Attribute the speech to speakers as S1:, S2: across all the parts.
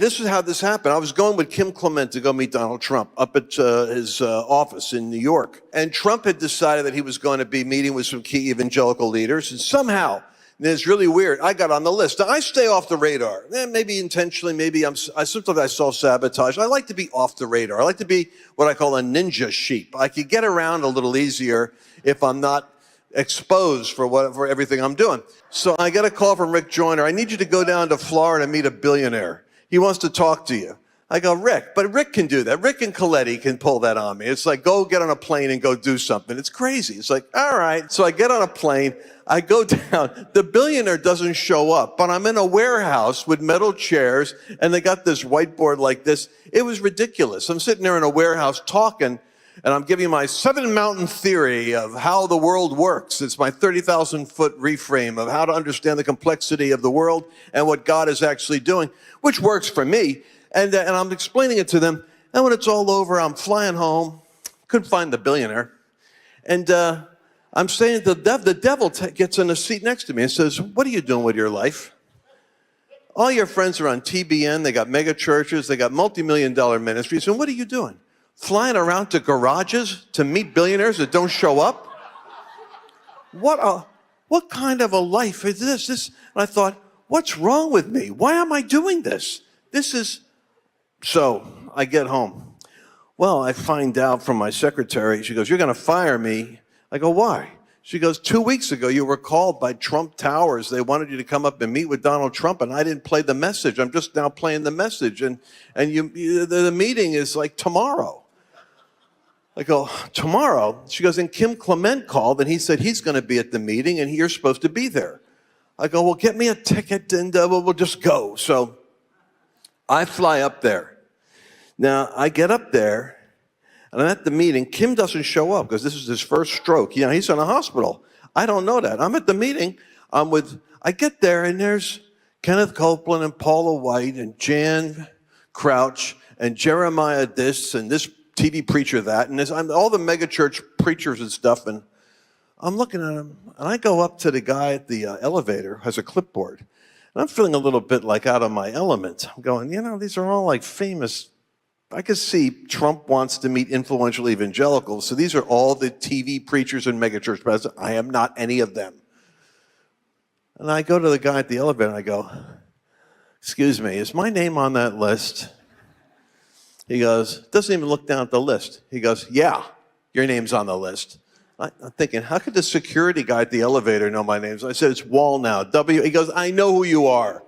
S1: this is how this happened. I was going with Kim Clement to go meet Donald Trump up at his office in New York. And Trump had decided that he was going to be meeting with some key evangelical leaders. And somehow, and it's really weird, I got on the list. Now, I stay off the radar. Maybe intentionally, maybe sometimes I self-sabotage. I like to be off the radar. I like to be what I call a ninja sheep. I can get around a little easier if I'm not exposed for everything I'm doing. So I get a call from Rick Joyner. I need you to go down to Florida and meet a billionaire. He wants to talk to you. I go, Rick, but Rick can do that. Rick and Clement can pull that on me. It's like, go get on a plane and go do something. It's crazy. It's like, all right. So I get on a plane. I go down. The billionaire doesn't show up, but I'm in a warehouse with metal chairs, and they got this whiteboard like this. It was ridiculous. I'm sitting there in a warehouse talking, and I'm giving my 7-mountain theory of how the world works. It's my 30,000-foot reframe of how to understand the complexity of the world and what God is actually doing, which works for me. And I'm explaining it to them. And when it's all over, I'm flying home. Couldn't find the billionaire. And I'm saying the devil gets in a seat next to me and says, what are you doing with your life? All your friends are on TBN. They got mega churches. They got multi-million-dollar ministries. And what are you doing? Flying around to garages to meet billionaires that don't show up? What kind of a life is this? And I thought, what's wrong with me? Why am I doing this? So I get home. Well, I find out from my secretary. She goes, you're going to fire me. I go, why? She goes, 2 weeks ago, you were called by Trump Towers. They wanted you to come up and meet with Donald Trump, and I didn't play the message. I'm just now playing the message. And the meeting is like tomorrow. I go, tomorrow? She goes, and Kim Clement called, and he said he's going to be at the meeting, and you're supposed to be there. I go, well, get me a ticket, and we'll just go. So I fly up there. Now, I get up there, and I'm at the meeting. Kim doesn't show up because this is his first stroke. You know, he's in a hospital. I don't know that. I'm at the meeting. I get there, and there's Kenneth Copeland and Paula White and Jan Crouch and Jeremiah this and this TV preacher that, and all the mega church preachers and stuff, and I'm looking at him, and I go up to the guy at the elevator who has a clipboard, and I'm feeling a little bit like out of my element. I'm going, these are all like famous. I could see Trump wants to meet influential evangelicals, so these are all the TV preachers and mega church pastors. I am not any of them. And I go to the guy at the elevator, and I go, excuse me, is my name on that list? He goes, doesn't even look down at the list. He goes, yeah, your name's on the list. I'm thinking, how could the security guy at the elevator know my name? So I said, it's Wallnau, W. He goes, I know who you are.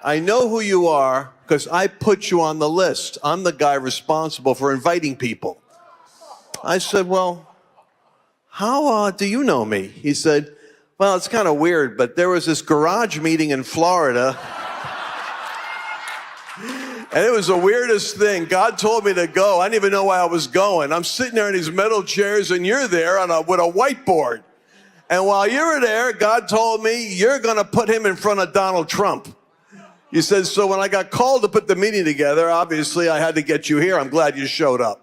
S1: I know who you are because I put you on the list. I'm the guy responsible for inviting people. I said, well, how do you know me? He said, well, it's kind of weird, but there was this garage meeting in Florida. And it was the weirdest thing. God told me to go. I didn't even know why I was going. I'm sitting there in these metal chairs, and you're there with a whiteboard. And while you were there, God told me, you're going to put him in front of Donald Trump. He said, so when I got called to put the meeting together, obviously I had to get you here. I'm glad you showed up.